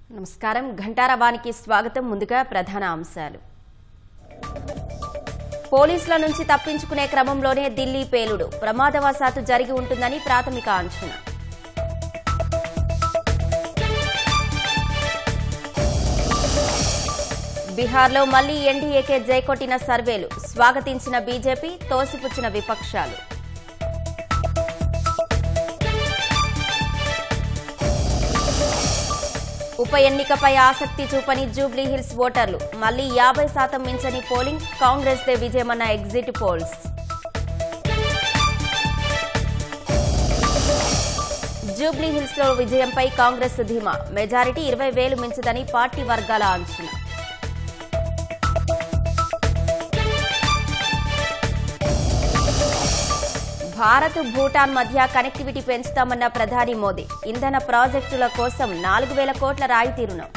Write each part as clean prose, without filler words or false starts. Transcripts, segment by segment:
నమస్కారం ఘంటారావానికి స్వాగతం. ముందుగా ప్రధాన అంశాలు. పోలీసుల నుంచి తప్పించుకునే క్రమంలోనే ఢిల్లీ పేలుడు ప్రమాదవశాత్తు జరిగి ఉంటుందని ప్రాథమిక అంచనా. బీహార్లో మళ్లీ ఎన్డీఏకే జైకొట్టిన సర్వేలు స్వాగతించిన బీజేపీ, తోసిపుచ్చిన విపక్షాలు. ఉప ఎన్నికపై ఆసక్తి చూపని జూబ్లీహిల్స్ ఓటర్లు మళ్లీ 50% మించని పోలింగ్, కాంగ్రెస్దే విజయమన్న ఎగ్జిట్ పోల్స్. జూబ్లీహిల్స్లో విజయంపై కాంగ్రెస్ ధీమా, మెజారిటీ 20,000 మించదని పార్టీ వర్గాల అంచనా. భారత్ భూటాన్ మధ్య కనెక్టివిటీ పెంచుతామన్న ప్రధాని మోదీ, ఇంధన ప్రాజెక్టుల కోసం 4,000 కోట్ల రాయితీ రుణం.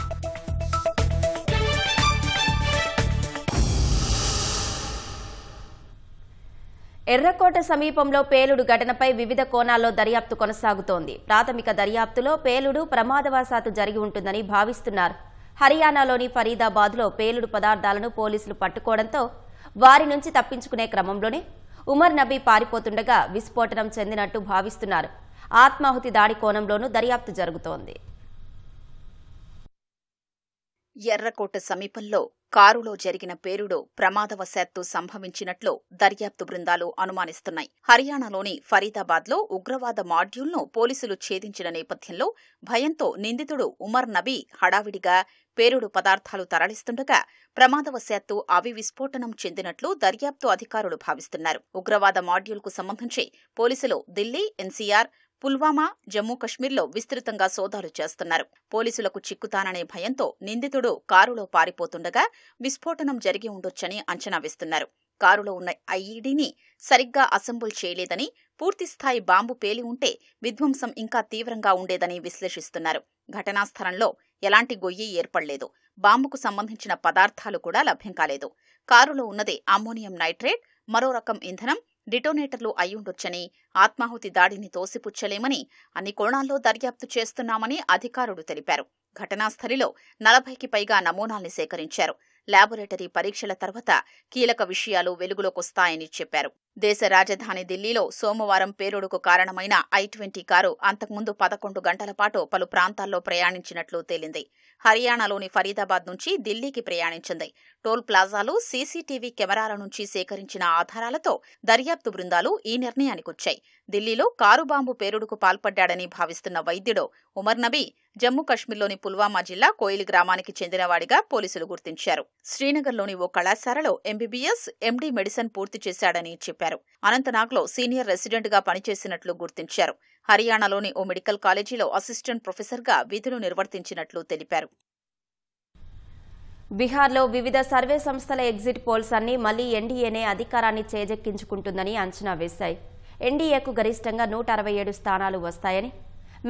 ఎర్రకోట సమీపంలో పేలుడు ఘటనపై వివిధ కోణాల్లో దర్యాప్తు కొనసాగుతోంది. ప్రాథమిక దర్యాప్తులో పేలుడు ప్రమాదవశాత్తు జరిగి ఉంటుందని భావిస్తున్నారు. హర్యానాలోని ఫరీదాబాద్లో పేలుడు పదార్థాలను పోలీసులు పట్టుకోవడంతో వారి నుంచి తప్పించుకునే క్రమంలోనే ఉమర్ నబీ పారిపోతుండగా విస్ఫోటనం చెందినట్టు భావిస్తున్నారు. ఆత్మాహుతి దాడి కోణంలోనూ దర్యాప్తు జరుగుతోంది. ఎర్రకోట సమీపంలో కారులో జరిగిన పేలుడు ప్రమాదవశాత్తు సంభవించినట్లు దర్యాప్తు బృందాలు అనుమానిస్తున్నాయి. హర్యానాలోని ఫరీదాబాద్లో ఉగ్రవాద మాడ్యూల్ను పోలీసులు ఛేదించిన నేపథ్యంలో భయంతో నిందితుడు ఉమర్ నబీ హడావిడిగా పేలుడు పదార్థాలు తరలిస్తుండగా ప్రమాదవశాత్తు అవి విస్ఫోటనం చెందినట్లు దర్యాప్తు అధికారులు భావిస్తున్నారు. ఉగ్రవాద మాడ్యూల్కు సంబంధించి పోలీసులు ఢిల్లీ, ఎన్సీఆర్, పుల్వామా, జమ్మూ కశ్మీర్లో విస్తృతంగా సోదాలు చేస్తున్నారు. పోలీసులకు చిక్కుతాననే భయంతో నిందితుడు కారులో పారిపోతుండగా విస్ఫోటనం జరిగి ఉండొచ్చని అంచనా వేస్తున్నారు. కారులో ఉన్న ఐఈడీని సరిగ్గా అసెంబుల్ చేయలేదని, పూర్తిస్థాయి బాంబు పేలి ఉంటే విధ్వంసం ఇంకా తీవ్రంగా ఉండేదని విశ్లేషిస్తున్నారు. ఘటనా స్థలంలో ఎలాంటి గొయ్యి ఏర్పడలేదు. బాంబుకు సంబంధించిన పదార్థాలు కూడా లభ్యం కాలేదు. కారులో ఉన్నది అమ్మోనియం నైట్రేట్, మరో రకం ఇంధనం, డిటోనేటర్లు అయ్యుండొచ్చని, ఆత్మాహుతి దాడిని తోసిపుచ్చలేమని అన్ని కోణాల్లో దర్యాప్తు చేస్తున్నామని అధికారులు తెలిపారు. ఘటనాస్థలిలో 40కి పైగా నమూనాల్ని సేకరించారు. ల్యాబొరేటరీ పరీక్షల తర్వాత కీలక విషయాలు వెలుగులోకొస్తాయని చెప్పారు. దేశ రాజధాని ఢిల్లీలో సోమవారం పేలుడుకు కారణమైన I-20 కారు అంతకుముందు 11 గంటల పాటు పలు ప్రాంతాల్లో ప్రయాణించినట్లు తేలింది. హర్యానాలోని ఫరీదాబాద్ నుంచి ఢిల్లీకి ప్రయాణించింది. టోల్ ప్లాజాలు, సీసీటీవీ కెమెరాల నుంచి సేకరించిన ఆధారాలతో దర్యాప్తు బృందాలు ఈ నిర్ణయానికొచ్చాయి. ఢిల్లీలో కారు బాంబు పేలుడుకు పాల్పడ్డాడని భావిస్తున్న వైద్యుడు ఉమర్ నబీ జమ్మూ కశ్మీర్లోని పుల్వామా జిల్లా కోయిలి గ్రామానికి చెందినవాడిగా పోలీసులు గుర్తించారు. శ్రీనగర్లోని ఓ కళాశాలలో ఎంబీబీఎస్, ఎండీ మెడిసిన్ పూర్తి చేశాడని చెప్పారు. అనంతనాగ్లో సీనియర్ రెసిడెంట్గా పనిచేసినట్లు గుర్తించారు. హర్యానాలోని ఓ మెడికల్ కాలేజీలో అసిస్టెంట్ ప్రొఫెసర్గా విధులు నిర్వర్తించినట్లు తెలిపారు. బీహార్లో వివిధ సర్వే సంస్థల ఎగ్జిట్ పోల్స్ అన్ని మళ్లీ ఎన్డీఏనే అధికారాన్ని చేజెక్కించుకుంటుందని అంచనా వేశాయి. ఎన్డీఏకు గరిష్టంగా 167 స్థానాలు వస్తాయని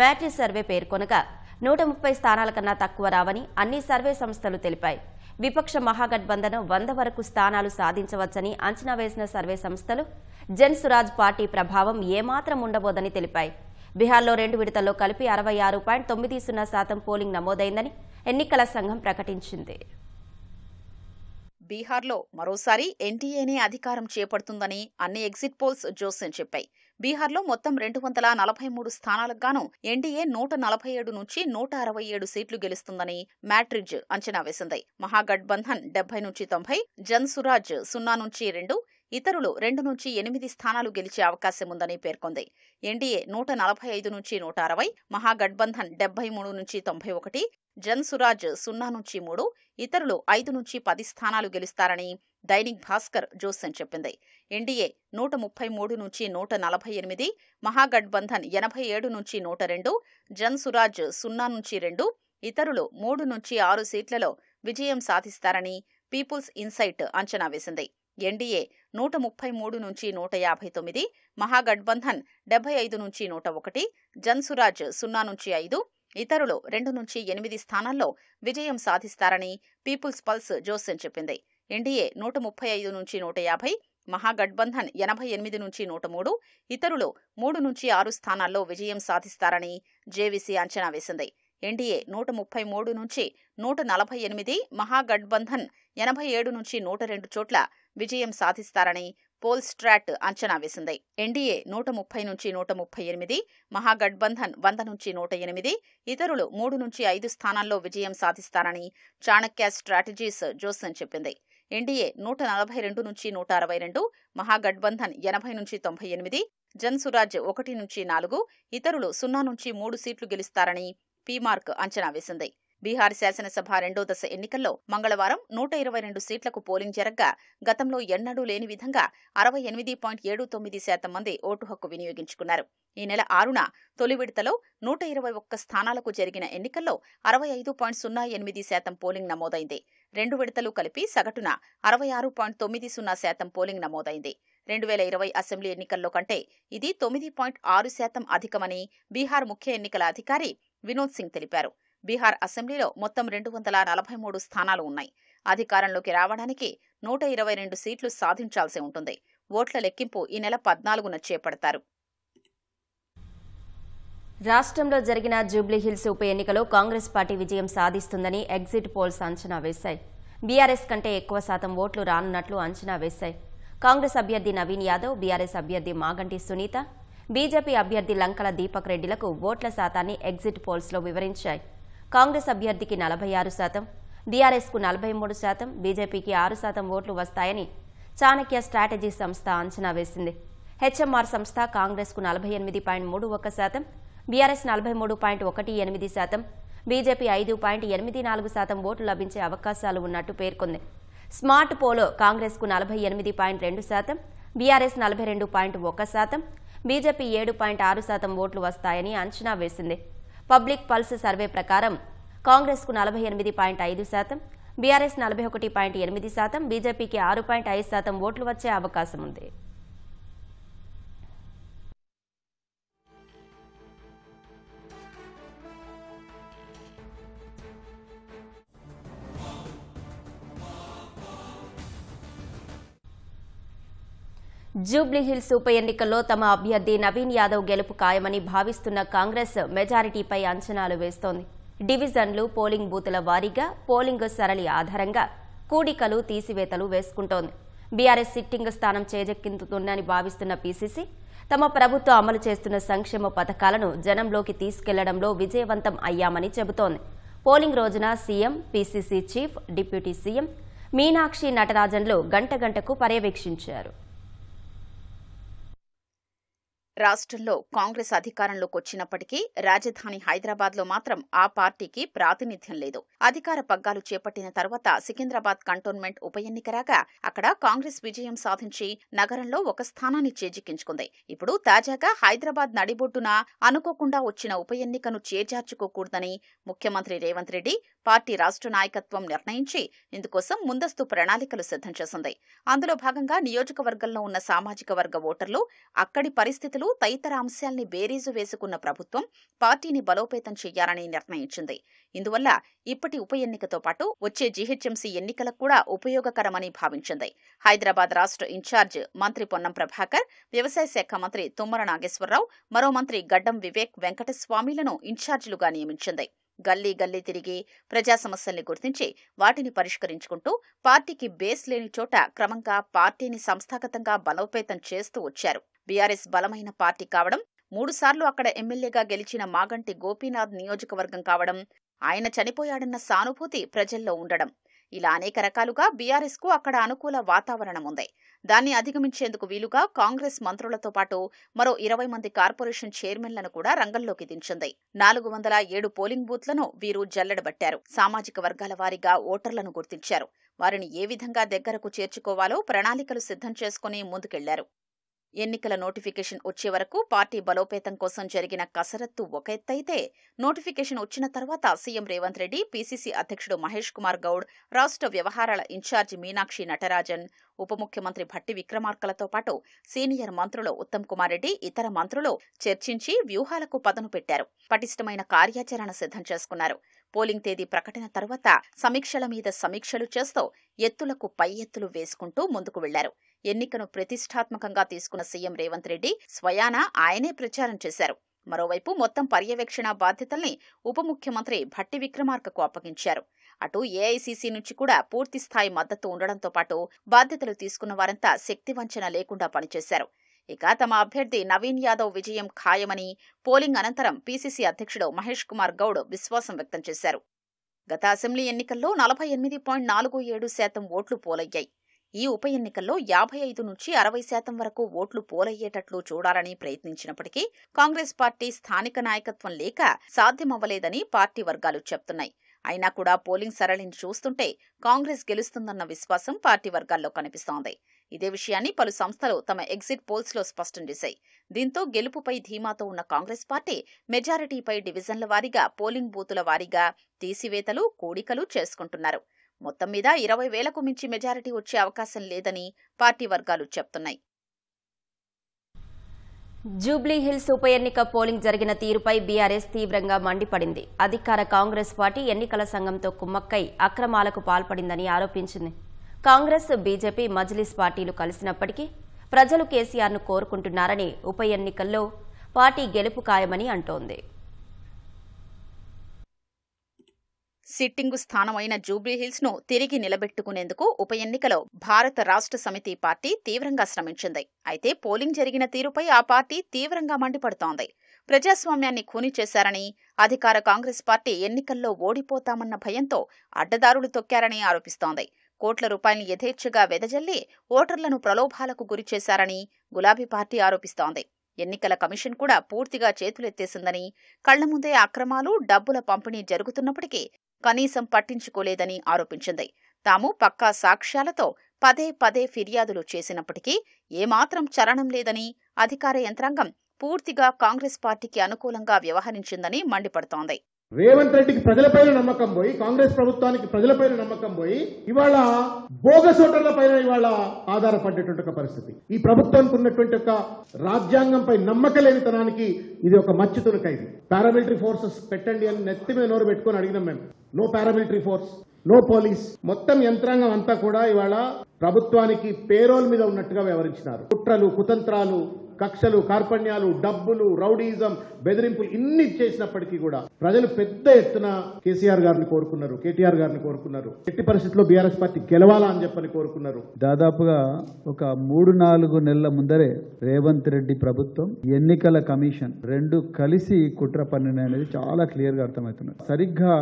మ్యాట్రిక్స్ సర్వే పేర్కొనగా 130 స్థానాల కన్నా తక్కువ రావని అన్ని సర్వే సంస్థలు తెలిపాయి. విపక్ష మహాగఠబంధన్ 100 వరకు స్థానాలు సాధించవచ్చని అంచనా వేసిన సర్వే సంస్థలు జన్ సురాజ్ పార్టీ ప్రభావం ఏమాత్రం ఉండబోదని తెలిపాయి. బీహార్లో 2 విడతల్లో కలిపి 66.90% పోలింగ్ నమోదైందని ఎన్నికల సంఘం ప్రకటించింది. బీహార్లో మరోసారి ఎన్డీఏనే అధికారం చేపడుతుందని అన్ని ఎగ్జిట్ పోల్స్ జోస్యం చెప్పాయి. బీహార్లో మొత్తం 243 స్థానాలకు గాను ఎన్డీఏ 147 నుంచి 167 సీట్లు గెలుస్తుందని మ్యాట్రిక్స్ అంచనా వేసింది. మహాగఠబంధన్ 70 నుంచి 90, జన్ సురాజ్ 0 నుంచి 2, ఇతరులు 2 నుంచి 8 స్థానాలు గెలిచే అవకాశముందని పేర్కొంది. ఎన్డీఏ 145 నుంచి 160, మహాగఠబంధన్ 73 నుంచి 91, జన్ సురాజ్ 0 నుంచి 3, ఇతరులు 5 నుంచి 10 స్థానాలు గెలుస్తారని దైనిక్ భాస్కర్ జోస్యం చెప్పింది. ఎన్డీఏ 133 నుంచి 148, మహాగఠబంధన్ 87 నుంచి 102, జన్ సురాజ్ 0 నుంచి 2, ఇతరులు 3 నుంచి 6 సీట్లలో విజయం సాధిస్తారని పీపుల్స్ ఇన్సైట్ అంచనా వేసింది. ఎన్డీఏ 133 నుంచి 159, మహాగఠబంధన్ 75 నుంచి 101, జన్ సురాజ్ 0 నుంచి 5, ఇతరులు 2 నుంచి 8 స్థానాల్లో విజయం సాధిస్తారని పీపుల్స్ పల్స్ జోస్యం చెప్పింది. ఎన్డీఏ 135 నుంచి 150, మహాగఠబంధన్ 88 నుంచి 103, ఇతరులు 3 నుంచి 6 స్థానాల్లో విజయం సాధిస్తారని జేవీసీ అంచనా వేసింది. ఎన్డీఏ 133 నుంచి 148, మహాగఠబంధన్ 87 నుంచి 102 చోట్ల విజయం సాధిస్తారని పోల్స్ట్రాట్ అంచనా వేసింది. ఎన్డీఏ 130 నుంచి 138, మహాగఠబంధన్ 100 నుంచి 108, ఇతరులు 3 నుంచి 5 స్థానాల్లో విజయం సాధిస్తారని చాణక్య స్ట్రాటజీస్ జోసెన్ చెప్పింది. ఎన్డీఏ 142 నుంచి 162, మహాగఠబంధన్ 80 నుంచి 98, జన్సురాజ్ 1 నుంచి 4, ఇతరులు 0 నుంచి 3 సీట్లు గెలుస్తారని పీమార్క్ అంచనా వేసింది. బీహార్ శాసనసభ రెండో దశ ఎన్నికల్లో మంగళవారం 122 సీట్లకు పోలింగ్ జరగ్గా గతంలో ఎన్నడూ లేని విధంగా 68.79% మంది ఓటు హక్కు వినియోగించుకున్నారు. ఈ నెల 6న తొలి విడతలో 121 స్థానాలకు జరిగిన ఎన్నికల్లో 65.08% పోలింగ్ నమోదైంది. 2 విడతలు కలిపి సగటున 66.90% పోలింగ్ నమోదైంది. 2020 అసెంబ్లీ ఎన్నికల్లో కంటే ఇది 9.6% అధికమని బీహార్ ముఖ్య ఎన్నికల అధికారి వినోద్ సింగ్ తెలిపారు. బీహార్ అసెంబ్లీలో మొత్తం 243 స్థానాలు ఉన్నాయి. అధికారంలోకి రావడానికి 122 సీట్లు సాధించాల్సి ఉంటుంది. ఓట్ల లెక్కింపు ఈ నెల 14న చేపడతారు. రాష్ట్రంలో జరిగిన జూబ్లీహిల్స్ ఉప ఎన్నికలో కాంగ్రెస్ పార్టీ విజయం సాధిస్తుందని ఎగ్జిట్ పోల్స్ అంచనా వేశాయి. బీఆర్ఎస్ కంటే ఎక్కువ శాతం ఓట్లు రానున్నట్లు అంచనా వేశాయి. కాంగ్రెస్ అభ్యర్థి నవీన్ యాదవ్, బీఆర్ఎస్ అభ్యర్థి మాగంటి సునీత, బీజేపీ అభ్యర్థి లంకల దీపక్ రెడ్డిలకు ఓట్ల శాతాన్ని ఎగ్జిట్ పోల్స్లో వివరించాయి. కాంగ్రెస్ అభ్యర్థికి 46%, బీఆర్ఎస్కు 43%, బీజేపీకి 6% ఓట్లు వస్తాయని చాణక్య స్ట్రాటజీ సంస్థ అంచనా వేసింది. హెచ్ఎంఆర్ సంస్థ కాంగ్రెస్కు 48.31%, బీఆర్ఎస్ 43.18%, బీజేపీ 5.84% ఓట్లు లభించే అవకాశాలు ఉన్నట్టు పేర్కొంది. స్మార్ట్ పోలో కాంగ్రెస్కు 48.2%, బీఆర్ఎస్ 42.1%, బీజేపీ 7.6% ఓట్లు వస్తాయని అంచనా వేసింది. పబ్లిక్ పల్స్ సర్వే ప్రకారం కాంగ్రెస్కు 48.5%, బీఆర్ఎస్ 41.8%, బీజేపీకి 6.5% ఓట్లు వచ్చే అవకాశం ఉంది. జూబ్లీహిల్స్ ఉప ఎన్నికల్లో తమ అభ్యర్థి నవీన్ యాదవ్ గెలుపు ఖాయమని భావిస్తున్న కాంగ్రెస్ మెజారిటీపై అంచనాలు వేస్తోంది. డివిజన్లు, పోలింగ్ బూతుల వారీగా పోలింగ్ సరళి ఆధారంగా కూడికలు, తీసివేతలు వేసుకుంటోంది. బీఆర్ఎస్ సిట్టింగ్ స్థానం చేజెక్కింతుందని భావిస్తున్న పీసీసీ తమ ప్రభుత్వం అమలు చేస్తున్న సంక్షేమ పథకాలను జనంలోకి తీసుకెళ్లడంలో విజయవంతం అయ్యామని చెబుతోంది. పోలింగ్ రోజున CM, PCC chief, deputy CM Meenakshi నటరాజన్లు గంట గంటకు పర్యవేక్షించారు. రాష్ట్రంలో కాంగ్రెస్ అధికారంలోకి వచ్చినప్పటికీ రాజధాని హైదరాబాద్లో మాత్రం ఆ పార్టీకి ప్రాతినిధ్యం లేదు. అధికార పగ్గాలు చేపట్టిన తర్వాత సికింద్రాబాద్ కంటోన్మెంట్ ఉప ఎన్నిక రాగా అక్కడ కాంగ్రెస్ విజయం సాధించి నగరంలో ఒక స్థానాన్ని చేజిక్కించుకుంది. ఇప్పుడు తాజాగా హైదరాబాద్ నడిబొడ్డున అనుకోకుండా వచ్చిన ఉప ఎన్నికను చేజార్చుకోకూడదని ముఖ్యమంత్రి రేవంత్ రెడ్డి పార్టీ రాష్ట్ర నాయకత్వం నిర్ణయించి ఇందుకోసం ముందస్తు ప్రణాళికలు సిద్ధం చేసింది. అందులో భాగంగా నియోజకవర్గంలో ఉన్న సామాజిక వర్గ ఓటర్లు, అక్కడి పరిస్థితులు తదితర అంశాల్ని బేరీజు వేసుకున్న ప్రభుత్వం పార్టీని బలోపేతం చేయాలని నిర్ణయించింది. ఇందువల్ల ఇప్పటి ఉప ఎన్నికతో పాటు వచ్చే జీహెచ్ఎంసీ ఎన్నికలకు కూడా ఉపయోగకరమని భావించింది. హైదరాబాద్ రాష్ట్ర ఇన్ఛార్జ్ మంత్రి పొన్నం ప్రభాకర్, వ్యవసాయ శాఖ మంత్రి తుమ్మల నాగేశ్వరరావు, మరో మంత్రి గడ్డం వివేక్ వెంకటస్వామిలను ఇన్ఛార్జీలుగా నియమించింది. గల్లీ గల్లీ తిరిగి ప్రజా సమస్యల్ని గుర్తించి వాటిని పరిష్కరించుకుంటూ పార్టీకి బేస్ లేని చోట క్రమంగా పార్టీని సంస్థాగతంగా బలోపేతం చేస్తూ వచ్చారు. బీఆర్ఎస్ బలమైన పార్టీ కావడం, 3 సార్లు అక్కడ ఎమ్మెల్యేగా గెలిచిన మాగంటి గోపీనాథ్ నియోజకవర్గం కావడం, ఆయన చనిపోయాడన్న సానుభూతి ప్రజల్లో ఉండడం, ఇలా అనేక రకాలుగా బీఆర్ఎస్ కు అక్కడ అనుకూల వాతావరణం ఉంది. దాన్ని అధిగమించేందుకు వీలుగా కాంగ్రెస్ మంత్రులతో పాటు మరో 20 మంది కార్పొరేషన్ చైర్మన్లను కూడా రంగంలోకి దించింది. 407 పోలింగ్ బూత్లను వీరు జల్లెడబట్టారు. సామాజిక వర్గాల వారీగా ఓటర్లను గుర్తించారు. వారిని ఏ విధంగా దగ్గరకు చేర్చుకోవాలో ప్రణాళికలు సిద్ధం చేసుకుని ముందుకెళ్లారు. ఎన్నికల నోటిఫికేషన్ వచ్చే వరకు పార్టీ బలోపేతం కోసం జరిగిన కసరత్తు ఒక ఎత్తైతే, నోటిఫికేషన్ వచ్చిన తర్వాత సీఎం రేవంత్ రెడ్డి, పీసీసీ అధ్యక్షుడు మహేష్ కుమార్ గౌడ్, రాష్ట్ర వ్యవహారాల ఇన్ఛార్జి మీనాక్షి నటరాజన్, ఉప ముఖ్యమంత్రి భట్టి విక్రమార్కలతో పాటు సీనియర్ మంత్రులు ఉత్తమ్ కుమార్ రెడ్డి, ఇతర మంత్రులు చర్చించి వ్యూహాలకు పదును పెట్టారు. పటిష్టమైన కార్యాచరణ సిద్ధం చేసుకున్నారు. పోలింగ్ తేదీ ప్రకటన తర్వాత సమీక్షల మీద సమీక్షలు చేస్తూ ఎత్తులకు పై ఎత్తులు వేసుకుంటూ ముందుకు వెళ్లారు. ఎన్నికను ప్రతిష్టాత్మకంగా తీసుకున్న సీఎం రేవంత్ రెడ్డి స్వయానా ఆయనే ప్రచారం చేశారు. మరోవైపు మొత్తం పర్యవేక్షణ బాధ్యతల్ని ఉప ముఖ్యమంత్రి భట్టి విక్రమార్కకు అప్పగించారు. అటు ఏఐసీసీ నుంచి కూడా పూర్తిస్థాయి మద్దతు ఉండడంతో పాటు బాధ్యతలు తీసుకున్న వారంతా శక్తివంచన లేకుండా పనిచేశారు. ఇక తమ అభ్యర్థి నవీన్ యాదవ్ విజయం ఖాయమని పోలింగ్ అనంతరం పీసీసీ అధ్యక్షుడు మహేష్ కుమార్ గౌడ్ విశ్వాసం వ్యక్తం చేశారు. గత అసెంబ్లీ ఎన్నికల్లో 48.47% ఓట్లు పోలయ్యాయి. ఈ ఉప ఎన్నికల్లో 55 నుంచి 60% వరకు ఓట్లు పోలయ్యేటట్లు చూడాలని ప్రయత్నించినప్పటికీ కాంగ్రెస్ పార్టీ స్థానిక నాయకత్వం లేక సాధ్యమవ్వలేదని పార్టీ వర్గాలు చెప్తున్నాయి. అయినా కూడా పోలింగ్ సరళిని చూస్తుంటే కాంగ్రెస్ గెలుస్తుందన్న విశ్వాసం పార్టీ వర్గాల్లో కనిపిస్తోంది. ఇదే విషయాన్ని పలు సంస్థలు తమ ఎగ్జిట్ పోల్స్ లో స్పష్టం చేశాయి. దీంతో గెలుపుపై ధీమాతో ఉన్న కాంగ్రెస్ పార్టీ మెజారిటీపై డివిజన్ల వారీగా పోలింగ్ బూతుల వారీగా తీసివేతలు కూడికలు చేసుకుంటున్నారు. మొత్తం మీద 20,000కు మించి మెజారిటీ వచ్చే అవకాశం లేదని పార్టీ వర్గాలు చెప్తున్నాయి. జూబ్లీహిల్స్ ఉప ఎన్నిక పోలింగ్ జరిగిన తీరుపై బీఆర్ఎస్ తీవ్రంగా మండిపడింది. అధికార కాంగ్రెస్ పార్టీ ఎన్నికల సంఘంతో కుమ్మక్కై అక్రమాలకు పాల్పడిందని ఆరోపించింది. కాంగ్రెస్, బీజేపీ, మజ్లిస్ పార్టీలు కలిసినప్పటికీ ప్రజలు కేసీఆర్ను కోరుకుంటున్నారని, ఉప ఎన్నికల్లో పార్టీ గెలుపు ఖాయమని అంటోంది. సిట్టింగు స్థానమైన జూబ్లీహిల్స్ ను తిరిగి నిలబెట్టుకునేందుకు ఉప ఎన్నికలో భారత రాష్ట్ర సమితి పార్టీ తీవ్రంగా శ్రమించింది. అయితే పోలింగ్ జరిగిన తీరుపై ఆ పార్టీ తీవ్రంగా మండిపడుతోంది. ప్రజాస్వామ్యాన్ని ఖూనీ చేశారని, అధికార కాంగ్రెస్ పార్టీ ఎన్నికల్లో ఓడిపోతామన్న భయంతో అడ్డదారులు తొక్కారని ఆరోపిస్తోంది. కోట్ల రూపాయలను యథేచ్ఛగా వెదజల్లి ఓటర్లను ప్రలోభాలకు గురిచేశారని గులాబీ పార్టీ ఆరోపిస్తోంది. ఎన్నికల కమిషన్ కూడా పూర్తిగా చేతులెత్తేసిందని, కళ్ల ముందే అక్రమాలు, డబ్బుల పంపిణీ జరుగుతున్నప్పటికీ కనీసం పట్టించుకోలేదని ఆరోపించింది. తాము పక్కా సాక్ష్యాలతో పదే పదే ఫిర్యాదులు చేసినప్పటికీ ఏమాత్రం చలనం లేదని, అధికార యంత్రాంగం పూర్తిగా కాంగ్రెస్ పార్టీకి అనుకూలంగా వ్యవహరించిందని మండిపడుతోంది. రేవంత్ రెడ్డికి ప్రజలపైన నమ్మకం పోయి, కాంగ్రెస్ ప్రభుత్వానికి ప్రజలపైన నమ్మకం పోయి ఇవాళ బోగస్ ఓటర్ల పైన ఇవాళ ఆధారపడేటువంటి పరిస్థితి. ఈ ప్రభుత్వానికి ఉన్నటువంటి ఒక రాజ్యాంగంపై నమ్మకలేనితనానికి ఇది ఒక మచ్చుతునకైంది. పారామిలిటరీ ఫోర్సెస్ పెట్టండి అని నెత్తి మీద నోరు పెట్టుకుని అడిగినాం మేము. No paramilitary force, no police. మొత్తం యంత్రాంగం అంతా కూడా ఇవాళ ప్రభుత్వానికి పేరోల్ మీద ఉన్నట్టుగా వ్యవహరించినారు. కుట్రలు, కుతంత్రాలు, కక్షలు, కార్పణ్యాలు, డబ్బులు, రౌడీజం, బెదిరింపులు ఇన్ని చేసినప్పటికీ కూడా ప్రజలు పెద్ద ఎత్తున కేసీఆర్ గారిని కోరుకున్నారు, కేటీఆర్ గారిని కోరుకున్నారు. ఎట్టి పరిస్థితుల్లో బీఆర్ఎస్ పార్టీ గెలవాలా అని చెప్పని కోరుకున్నారు. దాదాపుగా ఒక 3-4 నెలల ముందరే రేవంత్ రెడ్డి ప్రభుత్వం, ఎన్నికల కమిషన్ రెండు కలిసి కుట్ర పన్నిన అనేది చాలా క్లియర్ గా అర్థమవుతున్నది. సరిగ్గా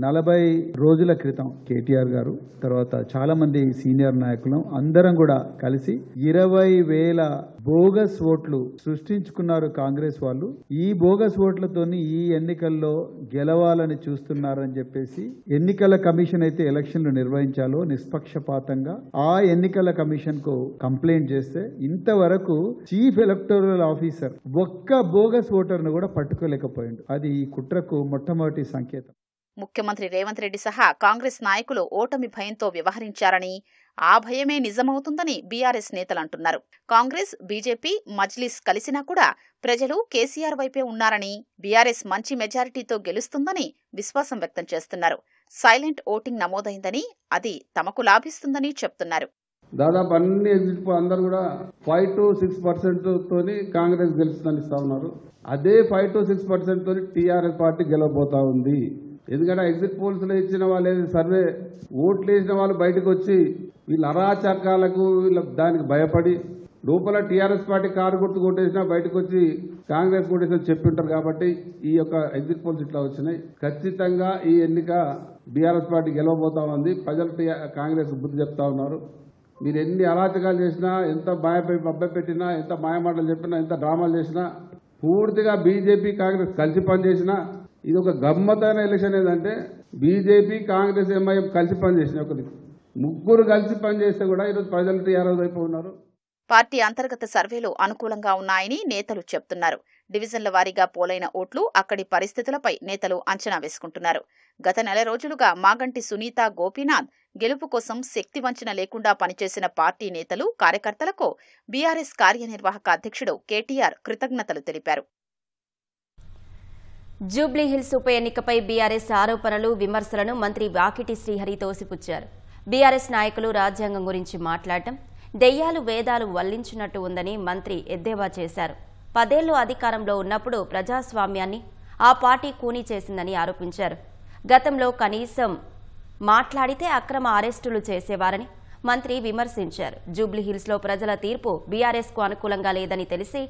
40 రోజుల క్రితం కేటీఆర్ గారు, తర్వాత చాలా మంది సీనియర్ నాయకులు అందరం కూడా కలిసి 20,000 బోగస్ ఓట్లు సృష్టించుకున్నారు కాంగ్రెస్ వాళ్ళు. ఈ బోగస్ ఓట్లతోని ఈ ఎన్నికల్లో గెలవాలని చూస్తున్నారని చెప్పేసి ఎన్నికల కమిషన్ అయితే ఎలక్షన్లు నిర్వహించాలో నిష్పక్షపాతంగా ఆ ఎన్నికల కమిషన్ కు కంప్లైంట్ చేస్తే ఇంతవరకు చీఫ్ ఎలక్టోరల్ ఆఫీసర్ ఒక్క బోగస్ ఓటర్ను కూడా పట్టుకోలేకపోయింది. అది ఈ కుట్రకు మొట్టమొదటి సంకేతం. ముఖ్యమంత్రి రేవంత్ రెడ్డి సహా కాంగ్రెస్ నాయకులు ఓటమి భయంతో వ్యవహరించారని, ఆ భయమే నిజమవుతుందని బీఆర్ఎస్ నేతలు అంటున్నారు. కాంగ్రెస్, బీజేపీ, మజ్లిస్ కలిసినా కూడా ప్రజలు కేసీఆర్ వైపే ఉన్నారని, బీఆర్ఎస్ మంచి మెజారిటీతో గెలుస్తుందని విశ్వాసం వ్యక్తం చేస్తున్నారు. సైలెంట్ ఓటింగ్ నమోదైందని, అది తమకు లాభిస్తుందని చెప్తున్నారు. దాదాపు అన్ని ఎగ్జిట్ పోల్ అందరూ కూడా 5 to 6% తోని కాంగ్రెస్ గెలుస్తుందని ఇస్తా ఉన్నారు. అదే 5 to 6% తోని టీఆర్ఎస్ పార్టీ గెలవబోతా ఉంది. ఎందుకంటే ఎగ్జిట్ పోల్స్ లో ఇచ్చిన వాళ్ళు సర్వే ఓట్లు వేసిన వాళ్ళు బయటకు వచ్చి వీళ్ళ అరాచకాలకు దానికి భయపడి లోపల టీఆర్ఎస్ పార్టీ కారు గుర్తు కొట్టేసినా బయటకు వచ్చి కాంగ్రెస్ కొట్టేసిన చెప్పింటారు. కాబట్టి ఈ యొక్క ఎగ్జిట్ పోల్స్ ఇట్లా వచ్చినాయి. ఖచ్చితంగా ఈ ఎన్నిక బీఆర్ఎస్ పార్టీ గెలవబోతా ఉంది. ప్రజలు కాంగ్రెస్ బుద్ధి చెప్తా ఉన్నారు. మీరు ఎన్ని అరాచకాలు చేసినా, ఎంత పెట్టినా, ఎంత మాయమాటలు చెప్పినా, ఎంత డ్రామాలు చేసినా, పూర్తిగా బీజేపీ కాంగ్రెస్ కలిసి పనిచేసినా, ఇది ఒక గమ్మత్తైన ఎలక్షన్. ఏదంటే బీజేపీ, కాంగ్రెస్, ఎంఐఎం కలిసి పనిచేసిన ఒకటి, ముగ్గురు కలిసి పనిచేస్తే కూడా ఈరోజు ప్రజలు టీఆర్ఎస్ వైపు ఉన్నారు. పార్టీ అంతర్గత సర్వేలు అనుకూలంగా ఉన్నాయని నేతలు చెప్తున్నారు. డివిజన్ల వారీగా పోలైన ఓట్లు, అక్కడి పరిస్థితులపై నేతలు అంచనా వేసుకుంటున్నారు. గత నెల రోజులుగా మాగంటి సునీత, గోపీనాథ్ గెలుపు కోసం శక్తి వంచన లేకుండా పనిచేసిన పార్టీ నేతలు, కార్యకర్తలకు బీఆర్ఎస్ కార్యనిర్వాహక అధ్యక్షుడు కేటీఆర్ కృతజ్ఞతలు తెలిపారు. జూబ్లీహిల్స్ ఉప ఎన్నికపై బీఆర్ఎస్ ఆరోపణలు, విమర్శలను మంత్రి వాకిటి శ్రీహరి తోసిపుచ్చారు. బీఆర్ఎస్ నాయకులు రాజ్యాంగం గురించి మాట్లాడటం దెయ్యాలు వేదాలు వల్లించినట్టు ఉందని మంత్రి ఎద్దేవా చేశారు. 10 ఏళ్లు అధికారంలో ఉన్నప్పుడు ప్రజాస్వామ్యాన్ని ఆ పార్టీ కూనీ చేసిందని ఆరోపించారు. గతంలో కనీసం మాట్లాడితే అక్రమ అరెస్టులు చేసేవారని మంత్రి విమర్శించారు. జూబ్లీహిల్స్లో ప్రజల తీర్పు బీఆర్ఎస్కు అనుకూలంగా లేదని తెలిసి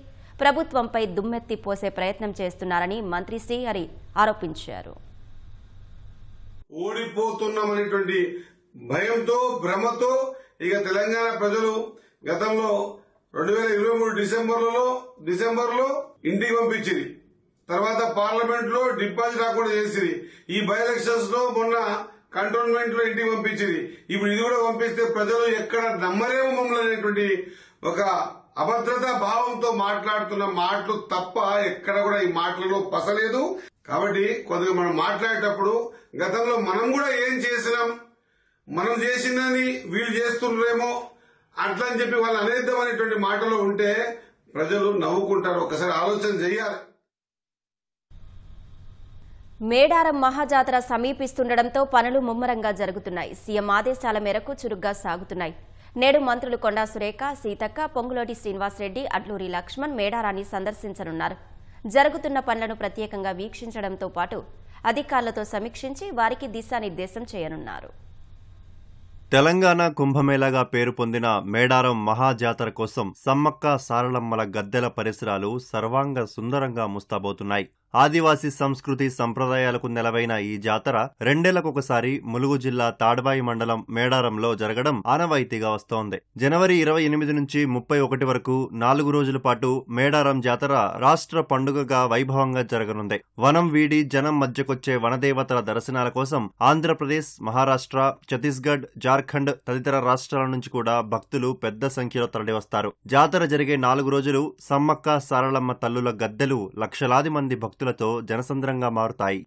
ప్రభుత్వంపై దుమ్మెత్తి పోసే ప్రయత్నం చేస్తున్నారని మంత్రి శ్రీహరి ఆరోపించారు. ఓడిపోతున్నామనేటువంటి భయంతో భ్రమతో ఇక తెలంగాణ ప్రజలు గతంలో 2023 డిసెంబర్లో ఇంటికి పంపించింది. తర్వాత పార్లమెంట్ లో డిపాజిట్ రాకుండా చేసింది. ఈ బై ఎలక్షన్స్ లో మొన్న కంటోన్మెంట్ లో ఇంటికి పంపించింది. ఇప్పుడు ఇది కూడా పంపిస్తే ప్రజలు ఎక్కడ నమ్మలేము మమ్మల్ని అనేటువంటి ఒక అభద్రతా భావంతో మాట్లాడుతున్న మాటలు తప్ప ఎక్కడ కూడా ఈ మాటలలో పసలేదు. కాబట్టి కొద్దిగా మనం మాట్లాడేటప్పుడు గతంలో మనం కూడా ఏం చేసినాం, మనం చేసిందని వీళ్ళు చేస్తున్నారేమో అట్లా అని చెప్పి వాళ్ళు అనేద్దాం అనేటువంటి మాటలో ఉంటే ప్రజలు నవ్వుకుంటారు. ఒకసారి ఆలోచన చేయాలి. మేడారం మహాజాతర సమీపిస్తుండటంతో పనులు ముమ్మరంగా జరుగుతున్నాయి. సీఎం ఆదేశాల మేరకు చురుగ్గా సాగుతున్నాయి. నేడు మంత్రులు కొండా సురేఖ, సీతక్క, పొంగులేటి శ్రీనివాసరెడ్డి, అడ్లూరి లక్ష్మణ్ మేడారాన్ని సందర్శించనున్నారు. జరుగుతున్న పనులను ప్రత్యేకంగా వీక్షించడంతో పాటు అధికారులతో సమీక్షించి వారికి దిశానిర్దేశం చేయనున్నారు. తెలంగాణ కుంభమేళాగా పేరు పొందిన మేడారం మహాజాతర కోసం సమ్మక్క సారలమ్మల గద్దెల పరిసరాలు సర్వాంగ సుందరంగా ముస్తాబోతున్నాయి. ఆదివాసీ సంస్కృతి సంప్రదాయాలకు నెలవైన ఈ జాతర 2 ఏళ్లకొకసారి ములుగు జిల్లా తాడ్వాయి మండలం మేడారంలో జరగడం ఆనవాయితీగా వస్తోంది. జనవరి 28 నుంచి 31 వరకు 4 రోజుల పాటు మేడారం జాతర రాష్ట్ర పండుగగా వైభవంగా జరగనుంది. వనం వీడి జనం మధ్యకొచ్చే వనదేవతల దర్శనాల కోసం ఆంధ్రప్రదేశ్, మహారాష్ట్ర, ఛత్తీస్గఢ్, జార్ఖండ్ తదితర రాష్ట్రాల నుంచి కూడా భక్తులు పెద్ద సంఖ్యలో తరలివస్తారు. జాతర జరిగే 4 రోజులు సమ్మక్క సారలమ్మ తల్లుల గద్దెలు లక్షలాది మంది భక్తులతో జనసంద్రంగా మారుతాయి.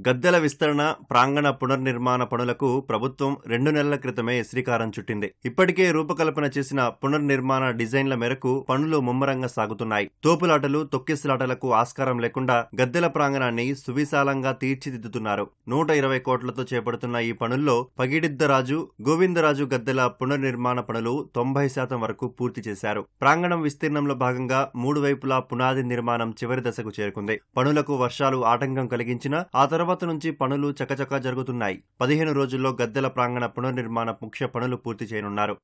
గద్దెల విస్తరణ, ప్రాంగణ పునర్నిర్మాణ పనులకు ప్రభుత్వం 2 నెలల క్రితమే శ్రీకారం చుట్టింది. ఇప్పటికే రూపకల్పన చేసిన పునర్నిర్మాణ డిజైన్ల మేరకు పనులు ముమ్మరంగా సాగుతున్నాయి. తోపులాటలు, తొక్కిసలాటలకు ఆస్కారం లేకుండా గద్దెల ప్రాంగణాన్ని సువిశాలంగా తీర్చిదిద్దుతున్నారు. 120 కోట్లతో చేపడుతున్న ఈ పనుల్లో పగిడిద్దరాజు, గోవిందరాజు గద్దెల పునర్నిర్మాణ పనులు 90% వరకు పూర్తి చేశారు. ప్రాంగణం విస్తీర్ణంలో భాగంగా 3 వైపులా పునాది నిర్మాణం చివరి దశకు చేరుకుంది. పనులకు వర్షాలు ఆటంకం కలిగించినా ఆ తర్వాత నుంచి పనులు చకచకా జరుగుతున్నాయి. 15 రోజుల్లో గద్దెల ప్రాంగణ పునర్నిర్మాణ ముఖ్య పనులు పూర్తి చేయనున్నారు.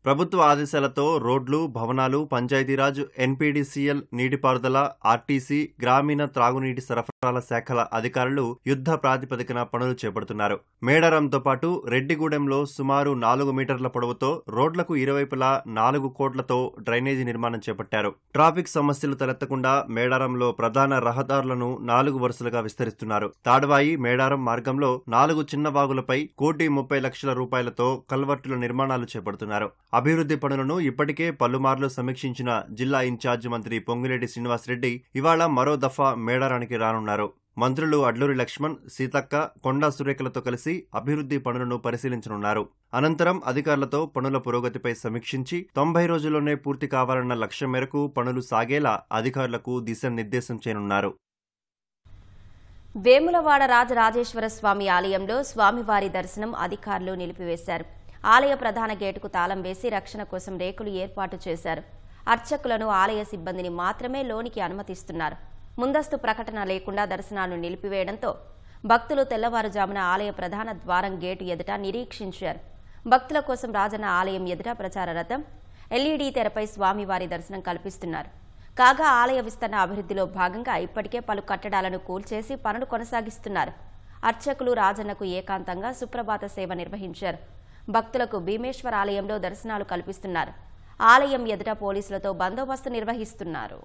ప్రభుత్వ ఆదేశాలతో రోడ్లు, భవనాలు, పంచాయతీరాజ్, ఎన్పీడీసీఎల్, నీటిపారుదల, ఆర్టీసీ, గ్రామీణ త్రాగునీటి సరఫరాల శాఖల అధికారులు యుద్ధ ప్రాతిపదికన పనులు చేపడుతున్నారు. మేడారంతో పాటు రెడ్డిగూడెంలో సుమారు 4 మీటర్ల పొడవుతో రోడ్లకు ఇరువైపులా 4 కోట్లతో డ్రైనేజీ నిర్మాణం చేపట్టారు. ట్రాఫిక్ సమస్యలు తలెత్తకుండా మేడారంలో ప్రధాన రహదారులను 4 వరుసలుగా విస్తరిస్తున్నారు. తాడ్వాయి, మేడారం మార్గంలో 4 చిన్న వాగులపై 1,30,00,000 రూపాయలతో కల్వర్టుల నిర్మాణాలు చేపడుతున్నారు. అభివృద్ధి పనులను ఇప్పటికే పలుమార్లు సమీక్షించిన జిల్లా ఇన్ఛార్జి మంత్రి పొంగులేటి శ్రీనివాసరెడ్డి ఇవాళ మరో దఫా మేడారానికి రానున్నారు. మంత్రులు అడ్లూరి లక్ష్మణ్, సీతక్క, కొండా సురేఖలతో కలిసి అభివృద్ధి పనులను పరిశీలించనున్నారు. అనంతరం అధికారులతో పనుల పురోగతిపై సమీక్షించి 90 రోజుల్లోనే పూర్తి కావాలన్న లక్ష్యం మేరకు పనులు సాగేలా అధికారులకు దిశానిర్దేశం చేయనున్నారు. వేములవాడ రాజరాజేశ్వర స్వామి ఆలయంలో స్వామివారి దర్శనం అధికారులు నిలిపివేశారు. ఆలయ ప్రధాన గేటుకు తాళం వేసి రక్షణ కోసం రేకులు ఏర్పాటు చేశారు. అర్చకులను, ఆలయ సిబ్బందిని మాత్రమే లోనికి అనుమతిస్తున్నారు. ముందస్తు ప్రకటన లేకుండా దర్శనాలు నిలిపివేయడంతో భక్తులు తెల్లవారుజామున ఆలయ ప్రధాన ద్వారం గేటు ఎదుట నిరీక్షించారు. భక్తుల కోసం రాజన్న ఆలయం ఎదుట ప్రచార రథం, ఎల్ఈడీ తెరపై స్వామివారి దర్శనం కల్పిస్తున్నారు. కాగా ఆలయ విస్తరణ అభివృద్ధిలో భాగంగా ఇప్పటికే పలు కట్టడాలను కూల్చేసి పనులు కొనసాగిస్తున్నారు. అర్చకులు రాజన్నకు ఏకాంతంగా సుప్రభాత సేవ నిర్వహించారు. భక్తులకు భీమేశ్వర ఆలయంలో దర్శనాలు కల్పిస్తున్నారు. ఆలయం ఎదుట పోలీసులతో బందోబస్తు నిర్వహిస్తున్నారు.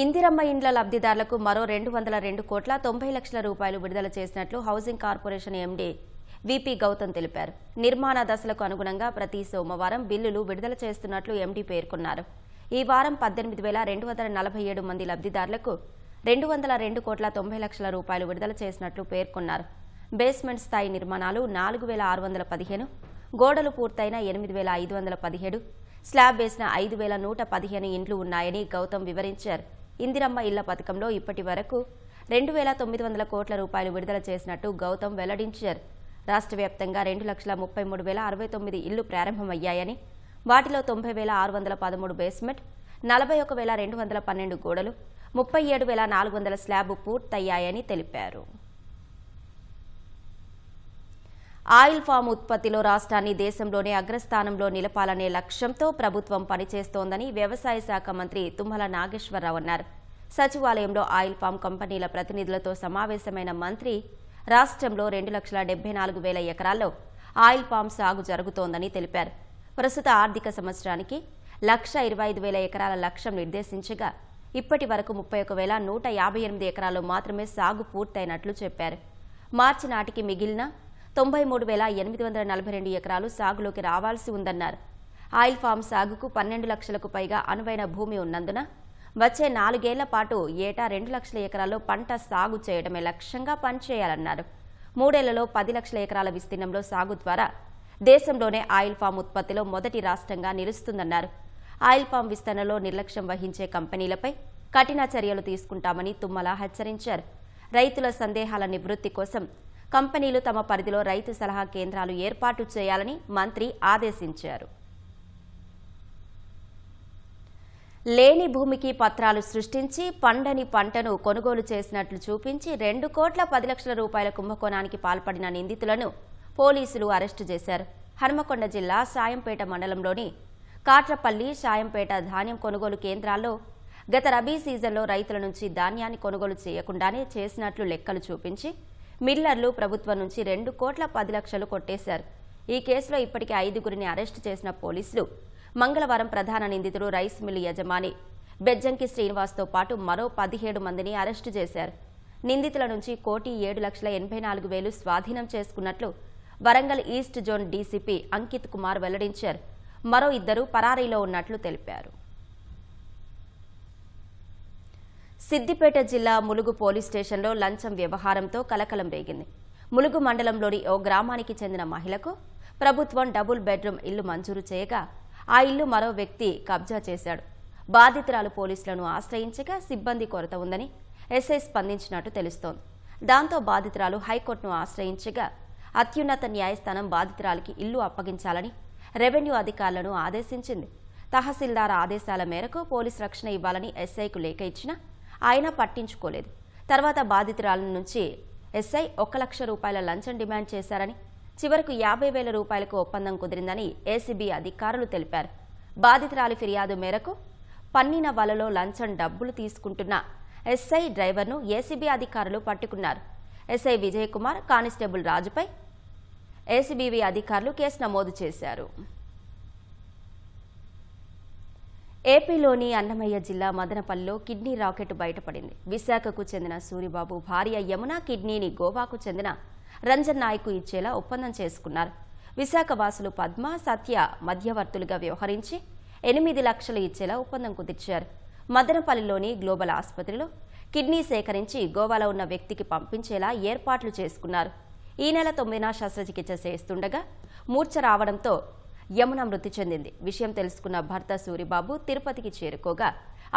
ఇందిరమ్మ ఇండ్ల లబ్ధిదారులకు మరో 202,90,00,000 రూపాయలు విడుదల చేసినట్లు housing corporation MD VP Gautam తెలిపారు. నిర్మాణ దశలకు అనుగుణంగా ప్రతి సోమవారం బిల్లులు విడుదల చేస్తున్నట్లు ఎండీ పేర్కొన్నారు. ఈ వారం 18,247 మంది లబ్ధిదారులకు 202,90,00,000 రూపాయలు విడుదల చేసినట్లు పేర్కొన్నారు. బేస్మెంట్ స్థాయి నిర్మాణాలు 4,615, గోడలు పూర్తయిన 8,517, స్లాబ్ వేసిన 5,115 ఇండ్లు ఉన్నాయని గౌతమ్ వివరించారు. ఇందిరమ్మ ఇళ్ల పథకంలో ఇప్పటి వరకు 2,900 కోట్ల రూపాయలు విడుదల చేసినట్టు గౌతమ్ వెల్లడించారు. రాష్ట్ర వ్యాప్తంగా 2,33,069 ఇళ్లు ప్రారంభమయ్యాయని, వాటిలో 90,613 బేస్మెంట్, 41,212 గోడలు, 37,400 స్లాబ్ పూర్తయ్యాయని తెలిపారు. ఆయిల్ ఫామ్ ఉత్పత్తిలో రాష్ట్రాన్ని దేశంలోనే అగ్రస్థానంలో నిలపాలనే లక్ష్యంతో ప్రభుత్వం పనిచేస్తోందని వ్యవసాయ శాఖ మంత్రి తుమ్మల నాగేశ్వరరావు అన్నారు. సచివాలయంలో ఆయిల్ ఫామ్ కంపెనీల ప్రతినిధులతో సమావేశమైన మంత్రి రాష్ట్రంలో 2,74,000 ఎకరాల్లో ఆయిల్ ఫామ్ సాగు జరుగుతోందని తెలిపారు. ప్రస్తుత ఆర్థిక సంవత్సరానికి 1,25,000 ఎకరాల లక్ష్యం నిర్దేశించగా ఇప్పటి వరకు 31,158 ఎకరాల్లో మాత్రమే సాగు పూర్తయినట్లు చెప్పారు. మార్చి నాటికి మిగిలిన 93,842 ఎకరాలు సాగులోకి రావాల్సి ఉందన్నారు. ఆయిల్ ఫామ్ సాగుకు 12 లక్షలకు పైగా అనువైన భూమి ఉన్నందున వచ్చే 4 ఏళ్ల పాటు ఏటా 2 లక్షల ఎకరాల్లో పంట సాగు చేయడమే లక్ష్యంగా పనిచేయాలన్నారు. 3 ఏళ్లలో 10 లక్షల ఎకరాల విస్తీర్ణంలో సాగు ద్వారా దేశంలోనే ఆయిల్ ఫామ్ ఉత్పత్తిలో మొదటి రాష్ట్రంగా నిలుస్తుందన్నారు. ఆయిల్ ఫామ్ విస్తరణలో నిర్లక్ష్యం వహించే కంపెనీలపై కఠిన చర్యలు తీసుకుంటామని తుమ్మల హెచ్చరించారు. రైతుల సందేహాల నివృత్తి కోసం కంపెనీలు తమ పరిధిలో రైతు సలహా కేంద్రాలు ఏర్పాటు చేయాలని మంత్రి ఆదేశించారు. లేని భూమికి పత్రాలు సృష్టించి పండని పంటను కొనుగోలు చేసినట్లు చూపించి 2 కోట్ల 10 లక్షల రూపాయల కుంభకోణానికి పాల్పడిన నిందితులను పోలీసులు అరెస్టు చేశారు. హనుమకొండ జిల్లా సాయంపేట మండలంలోని కాట్రపల్లి, సాయంపేట ధాన్యం కొనుగోలు కేంద్రాల్లో గత రబీ సీజన్లో రైతుల నుంచి ధాన్యాన్ని కొనుగోలు చేయకుండానే చేసినట్లు లెక్కలు చూపించి మిల్లర్లు ప్రభుత్వం నుంచి 2 కోట్ల 10 లక్షలు కొట్టేశారు. ఈ కేసులో ఇప్పటికే 5గురిని అరెస్టు చేసిన పోలీసులు మంగళవారం ప్రధాన నిందితుడు రైస్ మిల్ యజమాని బెజ్జంకి శ్రీనివాస్తో పాటు మరో 17 మందిని అరెస్టు చేశారు. నిందితుల నుంచి 1,07,84,000 స్వాధీనం చేసుకున్నట్లు Warangal east zone DCP Ankit Kumar వెల్లడించారు. మరో 2 పరారీలో ఉన్నట్లు తెలిపారు. సిద్దిపేట జిల్లా ములుగు పోలీస్ స్టేషన్లో లంచం వ్యవహారంతో కలకలం రేగింది. ములుగు మండలంలోని ఓ గ్రామానికి చెందిన మహిళకు ప్రభుత్వం డబుల్ బెడ్రూమ్ ఇల్లు మంజూరు చేయగా ఆ ఇల్లు మరో వ్యక్తి కబ్జా చేశాడు. బాధితురాలు పోలీసులను ఆశ్రయించగా సిబ్బంది కొరత ఉందని ఎస్ఐ స్పందించినట్టు తెలుస్తోంది. దాంతో బాధితురాలు హైకోర్టును ఆశ్రయించగా అత్యున్నత న్యాయస్థానం బాధితురాలికి ఇల్లు అప్పగించాలని రెవెన్యూ అధికారులను ఆదేశించింది. తహసీల్దార్ ఆదేశాల మేరకు పోలీసు రక్షణ ఇవ్వాలని ఎస్ఐకు లేఖ ఇచ్చినా ఆయన పట్టించుకోలేదు. తర్వాత బాధితురాల నుంచి ఎస్ఐ 1 లక్ష రూపాయల లంచం డిమాండ్ చేశారని, చివరకు 50,000 రూపాయలకు ఒప్పందం కుదిరిందని ఏసీబీ అధికారులు తెలిపారు. బాధితురాలి ఫిర్యాదు మేరకు పన్నిన వలలో లంచం డబ్బులు తీసుకుంటున్న ఎస్ఐ డ్రైవర్ను ఏసీబీ అధికారులు పట్టుకున్నారు. ఎస్ఐ విజయ్ కుమార్, కానిస్టేబుల్ రాజుపై ఏసీబీవి అధికారులు కేసు నమోదు చేశారు. ఏపీలోని అన్నమయ్య జిల్లా మదనపల్లిలో కిడ్నీ రాకెట్ బయటపడింది. విశాఖకు చెందిన సూరిబాబు భార్య యమున కిడ్నీని గోవాకు చెందిన రంజన్ నాయ్కు ఇచ్చేలా ఒప్పందం చేసుకున్నారు. విశాఖ వాసులు పద్మ, సత్య మధ్యవర్తులుగా వ్యవహరించి 8 లక్షలు ఇచ్చేలా ఒప్పందం కుదిర్చారు. మదనపల్లిలోని గ్లోబల్ ఆసుపత్రిలో కిడ్నీ సేకరించి గోవాలో ఉన్న వ్యక్తికి పంపించేలా ఏర్పాట్లు చేసుకున్నారు. ఈ నెల 9న శస్త్రచికిత్స చేస్తుండగా మూర్ఛ రావడంతో యమున మృతి చెందింది. విషయం తెలుసుకున్న భర్త సూరిబాబు తిరుపతికి చేరుకోగా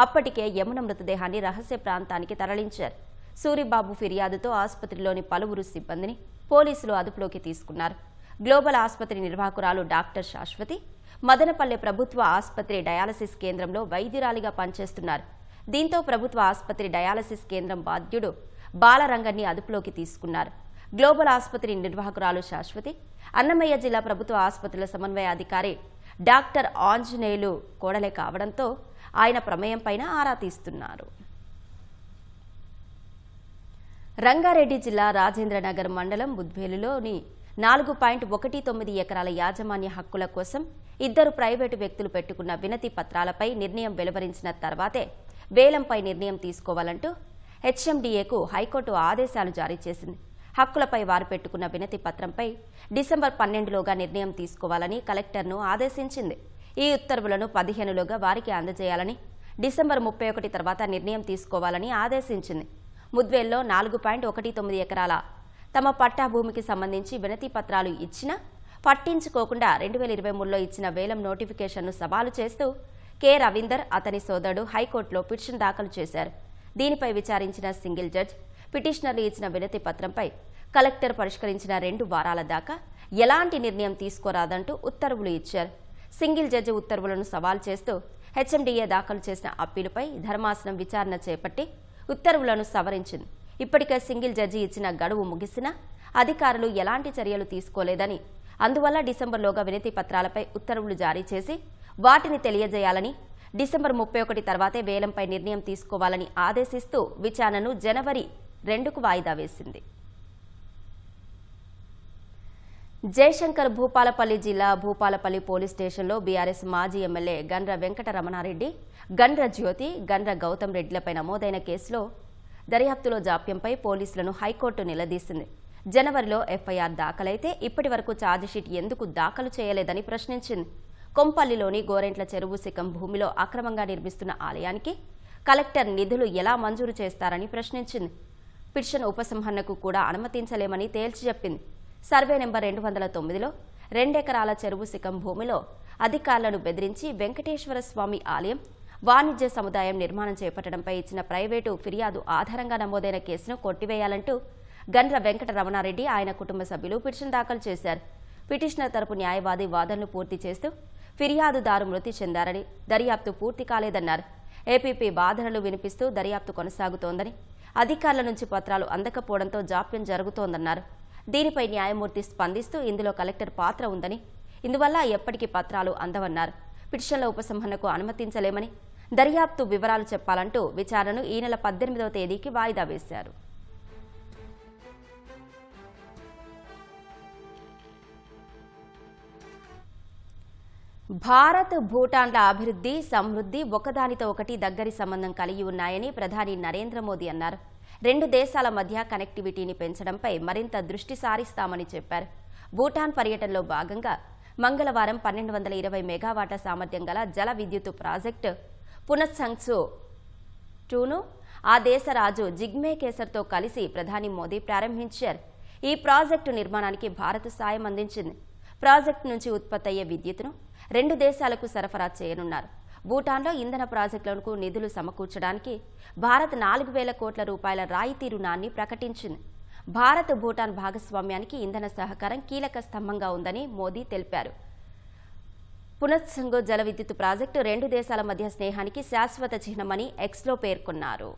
అప్పటికే యమున మృతదేహాన్ని రహస్య ప్రాంతానికి తరలించారు. సూరిబాబు ఫిర్యాదుతో ఆసుపత్రిలోని పలువురు సిబ్బందిని పోలీసులు అదుపులోకి తీసుకున్నారు. గ్లోబల్ ఆసుపత్రి నిర్వాహకురాలు డాక్టర్ శాశ్వతి మదనపల్లె ప్రభుత్వ ఆసుపత్రి డయాలసిస్ కేంద్రంలో వైద్యురాలిగా పనిచేస్తున్నారు. దీంతో ప్రభుత్వ ఆసుపత్రి డయాలసిస్ కేంద్రం బాధ్యుడు బాలరంగన్ని అదుపులోకి తీసుకున్నారు. గ్లోబల్ ఆసుపత్రి నిర్వాహకురాలు శాశ్వతి అన్నమయ్య జిల్లా ప్రభుత్వ ఆసుపత్రుల సమన్వయాధికారి డాక్టర్ ఆంజనేయులు కోడలే కావడంతో ఆయన ప్రమేయంపైన ఆరా తీస్తున్నారు. రంగారెడ్డి జిల్లా రాజేంద్రనగర్ మండలం బుద్వేలులోని 4.19 ఎకరాల యాజమాన్య హక్కుల కోసం 2 ప్రైవేటు వ్యక్తులు పెట్టుకున్న వినతి పత్రాలపై నిర్ణయం వెలువరించిన తర్వాతే వేలంపై నిర్ణయం తీసుకోవాలంటూ హెచ్ఎండీఏకు హైకోర్టు ఆదేశాలు జారీ చేసింది. హక్కులపై వారు పెట్టుకున్న వినతి పత్రంపై డిసెంబర్ 12లోగా నిర్ణయం తీసుకోవాలని కలెక్టర్ను ఆదేశించింది. ఈ ఉత్తర్వులను 15లోగా వారికి అందజేయాలని, డిసెంబర్ 31 తర్వాత నిర్ణయం తీసుకోవాలని ఆదేశించింది. ముద్వేల్లో 4.19 ఎకరాల తమ పట్టా భూమికి సంబంధించి వినతి పత్రాలు ఇచ్చినా పట్టించుకోకుండా 2023లో ఇచ్చిన వేలం నోటిఫికేషన్ను సవాలు చేస్తూ కె రవీందర్ అతని సోదరుడు హైకోర్టులో పిటిషన్ దాఖలు చేశారు. దీనిపై విచారించిన సింగిల్ జడ్జ్ పిటిషనర్లు ఇచ్చిన వినతి పత్రంపై కలెక్టర్ పరిష్కరించిన 2 వారాల దాకా ఎలాంటి నిర్ణయం తీసుకోరాదంటూ ఉత్తర్వులు ఇచ్చారు. సింగిల్ జడ్జి ఉత్తర్వులను సవాల్ చేస్తూ హెచ్ఎండిఏ దాఖలు చేసిన అప్పీలుపై ధర్మాసనం విచారణ చేపట్టి ఉత్తర్వులను సవరించింది. ఇప్పటికే సింగిల్ జడ్జి ఇచ్చిన గడువు ముగిసినా అధికారులు ఎలాంటి చర్యలు తీసుకోలేదని, అందువల్ల డిసెంబర్లోగా వినతి పత్రాలపై ఉత్తర్వులు జారీ చేసి వాటిని తెలియజేయాలని, డిసెంబర్ 31 తర్వాతే వేలంపై నిర్ణయం తీసుకోవాలని ఆదేశిస్తూ విచారణను జనవరి 2కు వాయిదా వేసింది. జయశంకర్ భూపాలపల్లి జిల్లా భూపాలపల్లి పోలీస్ స్టేషన్లో బీఆర్ఎస్ మాజీ ఎమ్మెల్యే గండ్ర వెంకట రమణారెడ్డి, గండ్ర జ్యోతి, గండ్ర గౌతమ్ రెడ్డిలపై నమోదైన కేసులో దర్యాప్తులో జాప్యంపై పోలీసులను హైకోర్టు నిలదీసింది. జనవరిలో ఎఫ్ఐఆర్ దాఖలైతే ఇప్పటి వరకు ఛార్జిషీట్ ఎందుకు దాఖలు చేయలేదని ప్రశ్నించింది. కొంపల్లిలోని గోరెంట్ల చెరువు శిఖం భూమిలో అక్రమంగా నిర్మిస్తున్న ఆలయానికి కలెక్టర్ నిధులు ఎలా మంజూరు చేస్తారని ప్రశ్నించింది. పిటిషన్ ఉపసంహరణకు కూడా అనుమతించలేమని తేల్చి చెప్పింది. సర్వే నెంబర్ 209లో 2 ఎకరాల చెరువు శిఖం భూమిలో అధికారులను బెదిరించి వెంకటేశ్వర స్వామి ఆలయం, వాణిజ్య సముదాయం నిర్మాణం చేపట్టడంపై ఇచ్చిన ప్రైవేటు ఫిర్యాదు ఆధారంగా నమోదైన కేసును కొట్టివేయాలంటూ గండ్ర వెంకట రమణారెడ్డి, ఆయన కుటుంబ సభ్యులు పిటిషన్ దాఖలు చేశారు. పిటిషనర్ తరపు న్యాయవాది వాదనలు పూర్తి చేస్తూ ఫిర్యాదుదారు మృతి చెందారని, దర్యాప్తు పూర్తి కాలేదన్నారు. ఏపీపీ వాదనలు వినిపిస్తూ దర్యాప్తు కొనసాగుతోందని, అధికారుల నుంచి పత్రాలు అందకపోవడంతో జాప్యం జరుగుతోందన్నారు. దీనిపై న్యాయమూర్తి స్పందిస్తూ ఇందులో కలెక్టర్ పాత్ర ఉందని, ఇందువల్ల ఎప్పటికీ పత్రాలు అందవన్నారు. పిటిషన్ల ఉపసంహరణకు అనుమతించలేమని, దర్యాప్తు వివరాలు చెప్పాలంటూ విచారణను ఈ నెల 18వ తేదీకి వాయిదా వేశారు. భారత్ భూటాన్ల అభివృద్ధి, సమృద్ధి ఒకదానితో ఒకటి దగ్గరి సంబంధం కలిగి ఉన్నాయని ప్రధాని నరేంద్ర మోదీ అన్నారు. 2 దేశాల మధ్య కనెక్టివిటీని పెంచడంపై మరింత దృష్టి సారిస్తామని చెప్పారు. భూటాన్ పర్యటనలో భాగంగా మంగళవారం 1220 మెగావాట్ల సామర్థ్యం గల జల విద్యుత్ ప్రాజెక్టు పునఃసంగ్సు 2ను ఆ దేశ రాజు జిగ్మే కేసర్తో కలిసి ప్రధాని మోదీ ప్రారంభించారు. ఈ ప్రాజెక్టు నిర్మాణానికి భారత్ సాయం అందించింది. ప్రాజెక్టు నుంచి ఉత్పత్తి అయ్యే విద్యుత్తును 2 దేశాలకు సరఫరా చేయనున్నారు. భూటాన్లో ఇంధన ప్రాజెక్టులకు నిధులు సమకూర్చడానికి భారత్ 4000 కోట్ల రూపాయల రాయితీ రుణాన్ని ప్రకటించింది. భారత్ భూటాన్ భాగస్వామ్యానికి ఇంధన సహకారం కీలక స్తంభంగా ఉందని మోదీ తెలిపారు. పునఃసంగు జల విద్యుత్ ప్రాజెక్టు 2 దేశాల మధ్య స్నేహానికి శాశ్వత చిహ్నమని ఎక్స్లో పేర్కొన్నారు.